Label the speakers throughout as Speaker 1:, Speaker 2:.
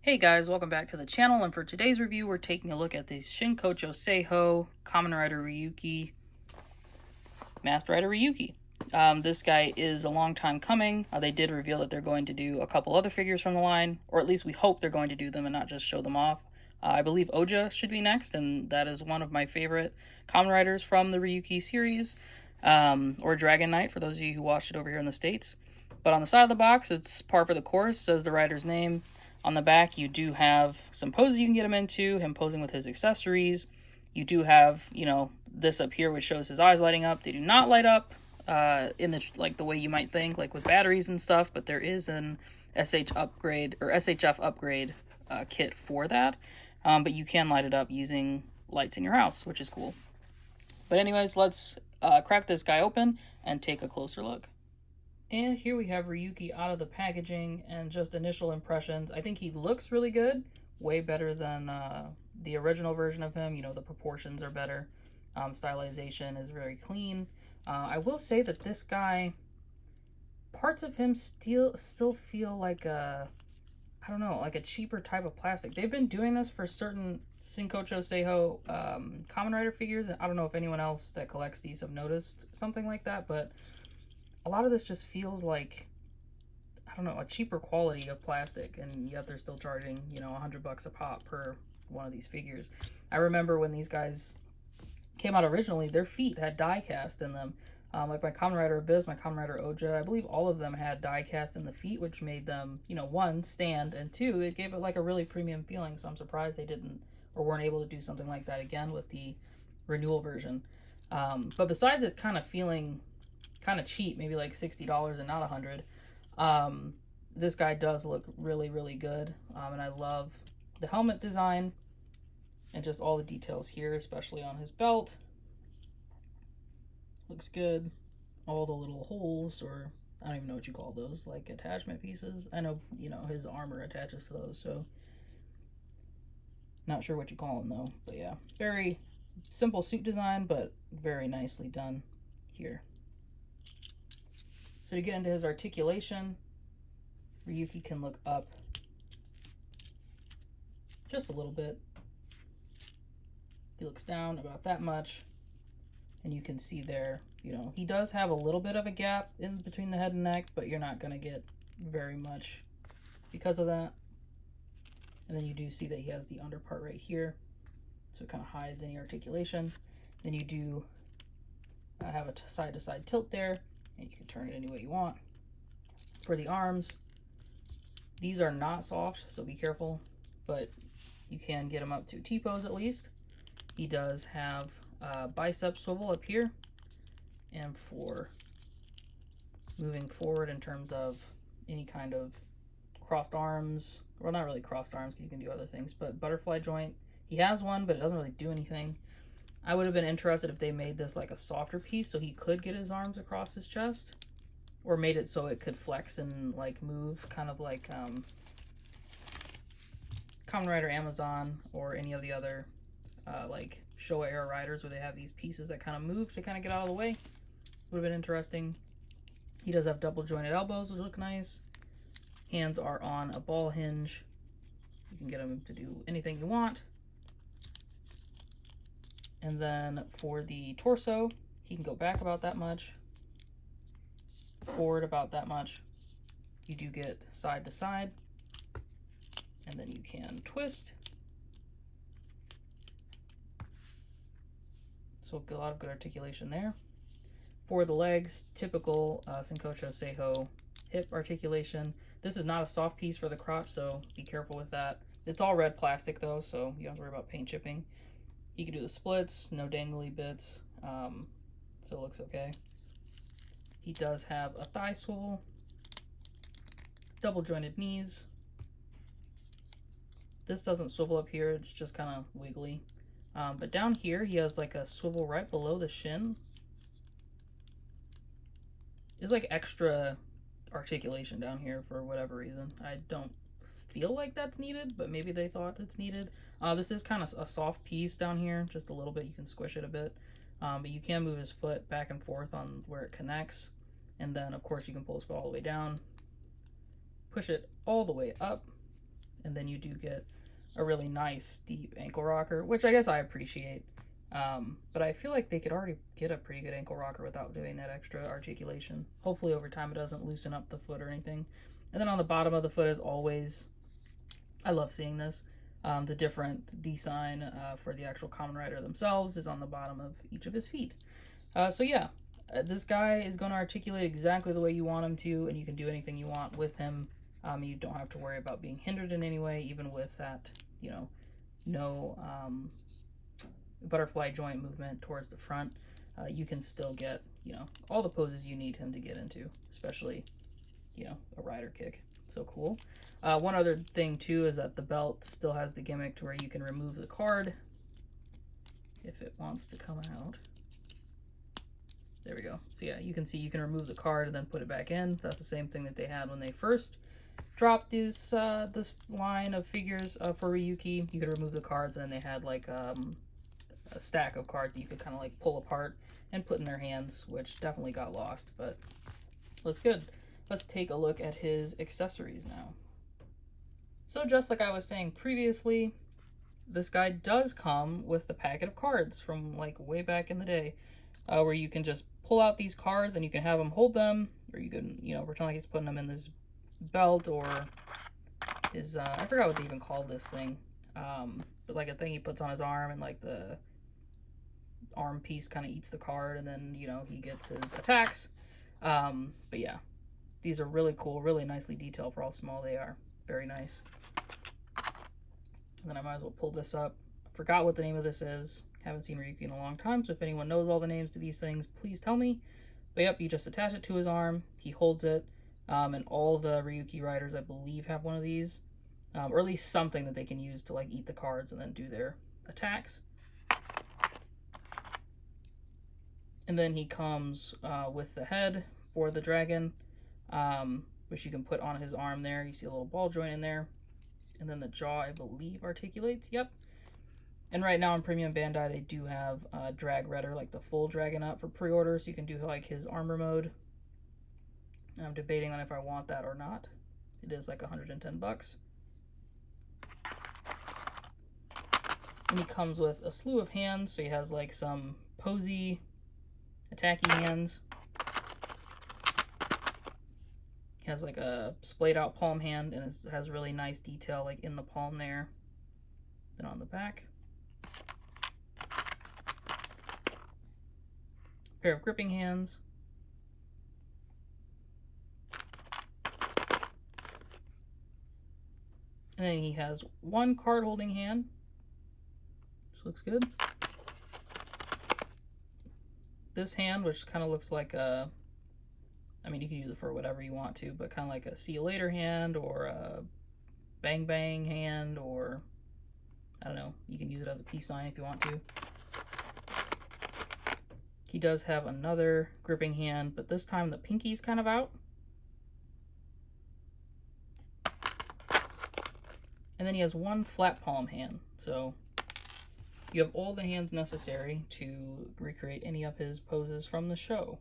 Speaker 1: Hey guys, welcome back to the channel, and for today's review we're taking a look at the Shinkocchou Seihou Kamen Rider Ryuki Masked Rider Ryuki. This guy is a long time coming. They did reveal that they're going to do a couple other figures from the line, or at least we hope they're going to do them and not just show them off. I believe Oja should be next, and that is one of my favorite Kamen Riders from the Ryuki series, or Dragon Knight for those of you who watched it over here in the States. But on the side of the box, it's par for the course, says the rider's name. On the back, you do have some poses you can get him into, him posing with his accessories. You do have, this up here, which shows his eyes lighting up. They do not light up in the way you might think, like with batteries and stuff, but there is an SHF upgrade kit for that. But you can light it up using lights in your house, which is cool. But anyways, let's crack this guy open and take a closer look. And here we have Ryuki out of the packaging and just initial impressions. I think he looks really good, way better than the original version of him. The proportions are better. Stylization is very clean. I will say that this guy, parts of him still feel like a cheaper type of plastic. They've been doing this for certain Shinkocchou Seihou Kamen Rider figures, and I don't know if anyone else that collects these have noticed something like that, but a lot of this just feels like, a cheaper quality of plastic, and yet they're still charging, $100 a pop per one of these figures. I remember when these guys came out originally, their feet had die cast in them. Like my Kamen Rider Abyss, my Kamen Rider Oja, I believe all of them had die cast in the feet, which made them, one, stand, and two, it gave it like a really premium feeling, so I'm surprised they didn't or weren't able to do something like that again with the renewal version. But besides it kind of feeling kind of cheap, maybe like $60 and not $100. This guy does look really, really good, and I love the helmet design and just all the details here, especially on his belt. Looks good. All the little holes, or I don't even know what you call those, like attachment pieces. I know, his armor attaches to those, so not sure what you call them though. But yeah, very simple suit design, but very nicely done here. So to get into his articulation, Ryuki can look up just a little bit. He looks down about that much, and you can see there, he does have a little bit of a gap in between the head and neck, but you're not going to get very much because of that. And then you do see that he has the under part right here, so it kind of hides any articulation. Then you do have a side-to-side tilt there, and you can turn it any way you want. For the arms, these are not soft, so be careful, but you can get them up to T-pose at least. He does have a bicep swivel up here, and for moving forward in terms of any kind of crossed arms, well, not really crossed arms because you can do other things, but butterfly joint, he has one, but it doesn't really do anything. I would have been interested if they made this like a softer piece so he could get his arms across his chest, or made it so it could flex and like move, kind of like Kamen Rider Amazon or any of the other like Showa era riders where they have these pieces that kind of move to kind of get out of the way. Would have been interesting. He does have double jointed elbows, which look nice. Hands are on a ball hinge. You can get him to do anything you want. And then for the torso, he can go back about that much, forward about that much. You do get side to side, and then you can twist. So a lot of good articulation there. For the legs, typical Shinkocchou Seihou hip articulation. This is not a soft piece for the crotch, so be careful with that. It's all red plastic though, so you don't have to worry about paint chipping. You can do the splits, no dangly bits, so it looks okay. He does have a thigh swivel, double jointed knees. This doesn't swivel up here, it's just kind of wiggly. But down here, he has like a swivel right below the shin. It's like extra articulation down here for whatever reason. I don't feel like that's needed, but maybe they thought it's needed. This is kind of a soft piece down here, just a little bit. You can squish it a bit, but you can move his foot back and forth on where it connects, and then of course you can pull his foot all the way down, push it all the way up, and then you do get a really nice deep ankle rocker, which I guess I appreciate. But I feel like they could already get a pretty good ankle rocker without doing that extra articulation. Hopefully over time it doesn't loosen up the foot or anything. And then on the bottom of the foot, as always, I love seeing this. The different design for the actual Kamen Rider themselves is on the bottom of each of his feet. So yeah, this guy is going to articulate exactly the way you want him to, and you can do anything you want with him. You don't have to worry about being hindered in any way, even with that, you know, no butterfly joint movement towards the front. You can still get, you know, all the poses you need him to get into, especially, you know, a rider kick. So cool. One other thing too is that the belt still has the gimmick to where you can remove the card if it wants to come out. There we go. So yeah, you can see you can remove the card and then put it back in. That's the same thing that they had when they first dropped this line of figures for Ryuki. You could remove the cards, and then they had like a stack of cards that you could kind of like pull apart and put in their hands, which definitely got lost, but looks good. Let's take a look at his accessories now. So just like I was saying previously, this guy does come with the packet of cards from like way back in the day, where you can just pull out these cards and you can have him hold them, or you can, you know, pretend like he's putting them in this belt or his, I forgot what they even called this thing, but like a thing he puts on his arm, and like the arm piece kind of eats the card, and then, you know, he gets his attacks. But yeah, these are really cool, really nicely detailed for how small they are. Very nice. And then I might as well pull this up. I forgot what the name of this is. Haven't seen Ryuki in a long time, so if anyone knows all the names to these things, please tell me. But yep, you just attach it to his arm, he holds it, and all the Ryuki riders, I believe, have one of these, or at least something that they can use to like eat the cards and then do their attacks. And then he comes with the head for the dragon, which you can put on his arm there. You see a little ball joint in there. And then the jaw, I believe, articulates. Yep. And right now in Premium Bandai, they do have Drag Redder, like the full Dragon Up for pre-order, so you can do like his armor mode. And I'm debating on if I want that or not. It is like 110 bucks. And he comes with a slew of hands, so he has like some posy, attacky hands. He has like a splayed out palm hand, and it has really nice detail like in the palm there. Then on the back, pair of gripping hands. And then he has one card holding hand, which looks good. This hand, which kind of looks like a, I mean, you can use it for whatever you want to, but kind of like a see you later hand, or a bang bang hand, or I don't know, you can use it as a peace sign if you want to. He does have another gripping hand, but this time the pinky's kind of out. And then he has one flat palm hand, so you have all the hands necessary to recreate any of his poses from the show.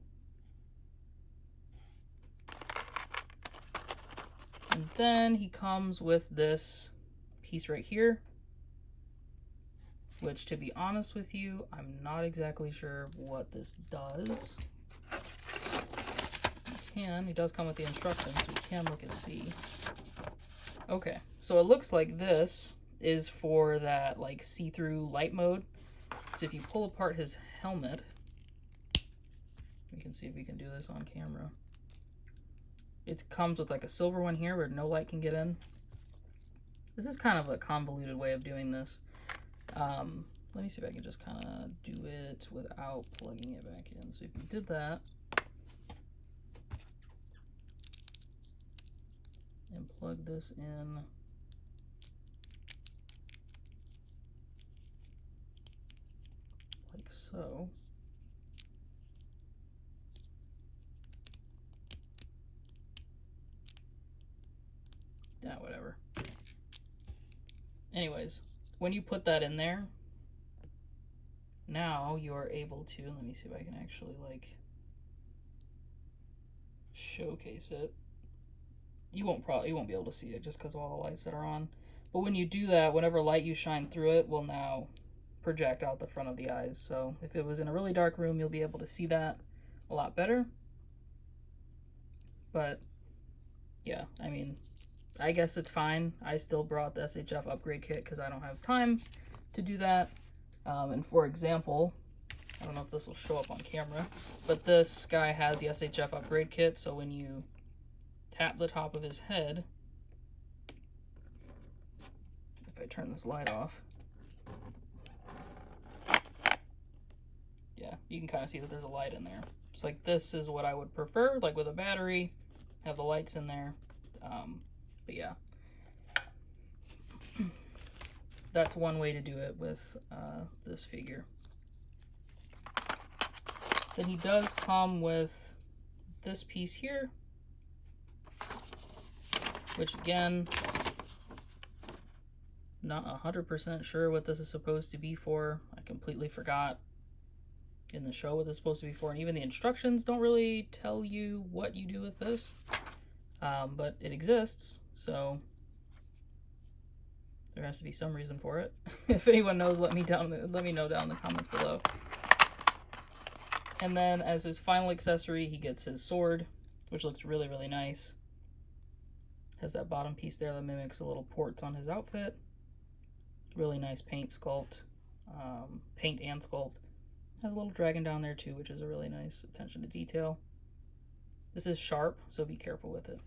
Speaker 1: And then he comes with this piece right here, which, to be honest with you, I'm not exactly sure what this does. He does come with the instructions, so we can look and see. Okay, so it looks like this is for that like see-through light mode. So if you pull apart his helmet, we can see if we can do this on camera. It comes with like a silver one here where no light can get in. This is kind of a convoluted way of doing this. Let me see if I can just kind of do it without plugging it back in. So if you did that, and plug this in, like so. Yeah, whatever. Anyways, when you put that in there, now you are able to, let me see if I can actually like showcase it. you won't be able to see it just because of all the lights that are on. But when you do that, whatever light you shine through it will now project out the front of the eyes. So if it was in a really dark room, you'll be able to see that a lot better. But yeah, I mean, I guess it's fine. I still brought the SHF upgrade kit because I don't have time to do that. And for example, I don't know if this will show up on camera, but this guy has the S.H.F. upgrade kit, so when you tap the top of his head, if I turn this light off, yeah, you can kind of see that there's a light in there. So like this is what I would prefer, like with a battery, have the lights in there. But yeah, that's one way to do it with this figure. Then he does come with this piece here, which again, not 100% sure what this is supposed to be for. I completely forgot in the show what this is supposed to be for, and even the instructions don't really tell you what you do with this, but it exists, so there has to be some reason for it. If anyone knows, let me know down in the comments below. And then as his final accessory, he gets his sword, which looks really, really nice. Has that bottom piece there that mimics the little ports on his outfit. Really nice paint sculpt, paint and sculpt. Has a little dragon down there too, which is a really nice attention to detail. This is sharp, so be careful with it.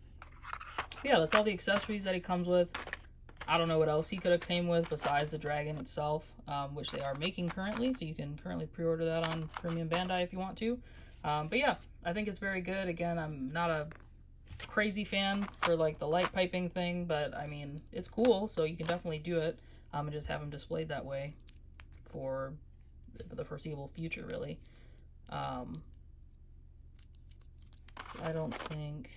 Speaker 1: But yeah, that's all the accessories that he comes with. I don't know what else he could have came with besides the dragon itself, which they are making currently, so you can currently pre-order that on Premium Bandai if you want to. But yeah, I think it's very good. Again, I'm not a crazy fan for like the light piping thing, but I mean, it's cool, so you can definitely do it, and just have them displayed that way for the foreseeable future, really. So I don't think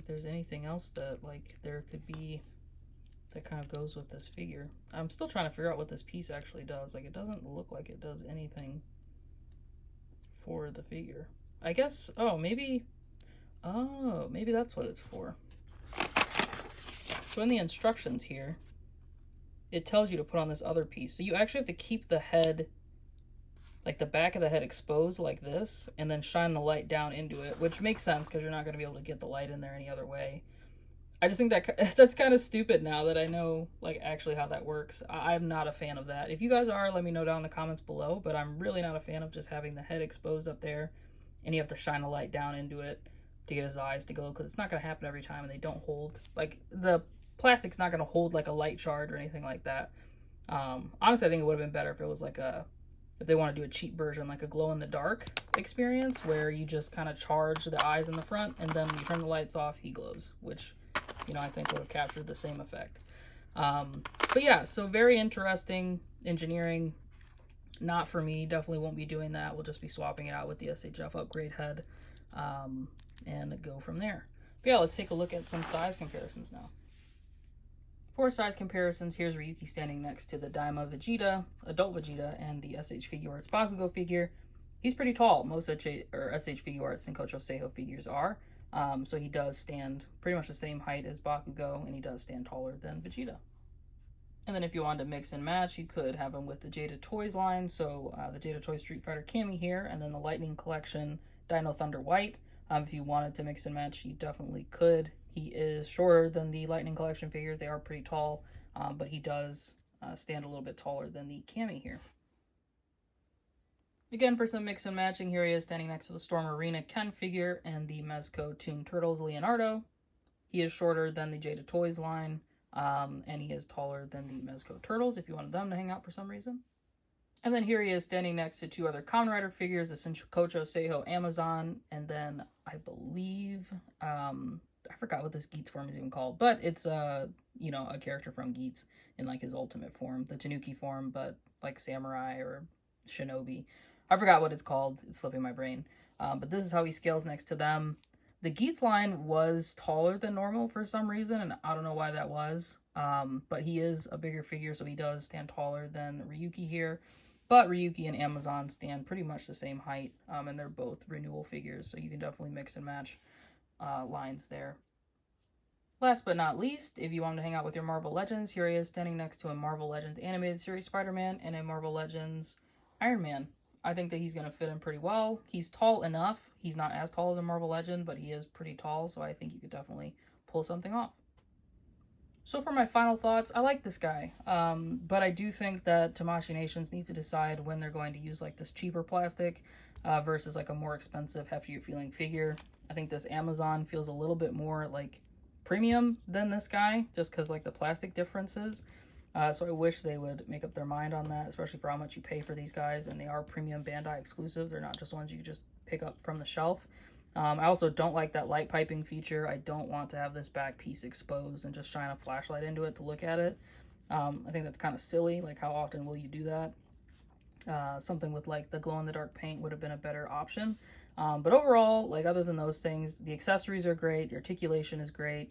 Speaker 1: there's anything else that like there could be that kind of goes with this figure. I'm still trying to figure out what this piece actually does. Like, it doesn't look like it does anything for the figure. I guess, maybe that's what it's for. So in the instructions here, it tells you to put on this other piece. So you actually have to keep the head, like the back of the head, exposed like this, and then shine the light down into it, which makes sense because you're not going to be able to get the light in there any other way. I just think that that's kind of stupid now that I know like actually how that works. I'm not a fan of that. If you guys are, let me know down in the comments below, but I'm really not a fan of just having the head exposed up there and you have to shine a light down into it to get his eyes to go, because it's not going to happen every time, and they don't hold, like the plastic's not going to hold like a light charge or anything like that. Honestly, I think it would have been better if it was like if they want to do a cheap version, like a glow in the dark experience where you just kind of charge the eyes in the front and then when you turn the lights off, he glows, which, you know, I think would have captured the same effect. But yeah, so very interesting engineering. Not for me, definitely won't be doing that. We'll just be swapping it out with the S.H.F. upgrade head, and go from there. But yeah, let's take a look at some size comparisons now. For size comparisons, here's Ryuki standing next to the Daima Vegeta, Adult Vegeta, and the S.H.Figuarts Bakugo figure. He's pretty tall. Most S.H.Figuarts Shinkocchou Seihou figures are. So he does stand pretty much the same height as Bakugo, and he does stand taller than Vegeta. And then if you wanted to mix and match, you could have him with the Jada Toys line. So the Jada Toys Street Fighter Cammy here, and then the Lightning Collection Dino Thunder White. If you wanted to mix and match, you definitely could. He is shorter than the Lightning Collection figures. They are pretty tall, but he does stand a little bit taller than the Cammy here. Again, for some mix and matching, here he is standing next to the Storm Arena Ken figure and the Mezco Toon Turtles Leonardo. He is shorter than the Jada Toys line, and he is taller than the Mezco Turtles, if you wanted them to hang out for some reason. And then here he is standing next to two other Kamen Rider figures, the Shinkocchou Seihou Amazon, and then I believe, I forgot what this Geats form is even called, but it's you know, a character from Geats in like his ultimate form, the Tanuki form, but like samurai or shinobi. I forgot what it's called. It's slipping my brain. But this is how he scales next to them. The Geats line was taller than normal for some reason, and I don't know why that was. But he is a bigger figure, so he does stand taller than Ryuki here. But Ryuki and Amazon stand pretty much the same height, and they're both renewal figures, so you can definitely mix and match lines there. Last but not least, if you want to hang out with your Marvel Legends, here he is standing next to a Marvel Legends animated series Spider-Man and a Marvel Legends Iron Man. I think that he's going to fit in pretty well. He's tall enough. He's not as tall as a Marvel Legend, but he is pretty tall, so I think you could definitely pull something off. So for my final thoughts, I like this guy, but I do think that Tamashii Nations needs to decide when they're going to use like this cheaper plastic versus like a more expensive, heftier feeling figure. I think this Amazon feels a little bit more like premium than this guy, just because like the plastic differences. So I wish they would make up their mind on that, especially for how much you pay for these guys, and they are premium Bandai exclusive. They're not just ones you just pick up from the shelf. I also don't like that light piping feature. I don't want to have this back piece exposed and just shine a flashlight into it to look at it. I think that's kind of silly. Like, how often will you do that? Something with like the glow-in-the-dark paint would have been a better option. But overall, like, other than those things, the accessories are great. The articulation is great.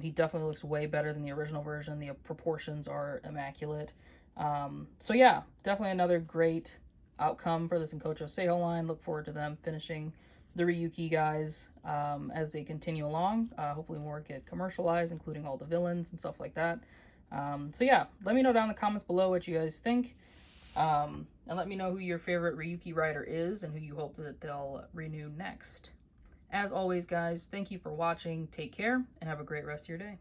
Speaker 1: He definitely looks way better than the original version. The proportions are immaculate. So yeah, definitely another great outcome for the Shinkocchou Seihou line. Look forward to them finishing the Ryuki guys as they continue along. Hopefully more get commercialized, including all the villains and stuff like that. So yeah, let me know down in the comments below what you guys think. And let me know who your favorite Ryuki rider is and who you hope that they'll renew next. As always, guys, thank you for watching. Take care and have a great rest of your day.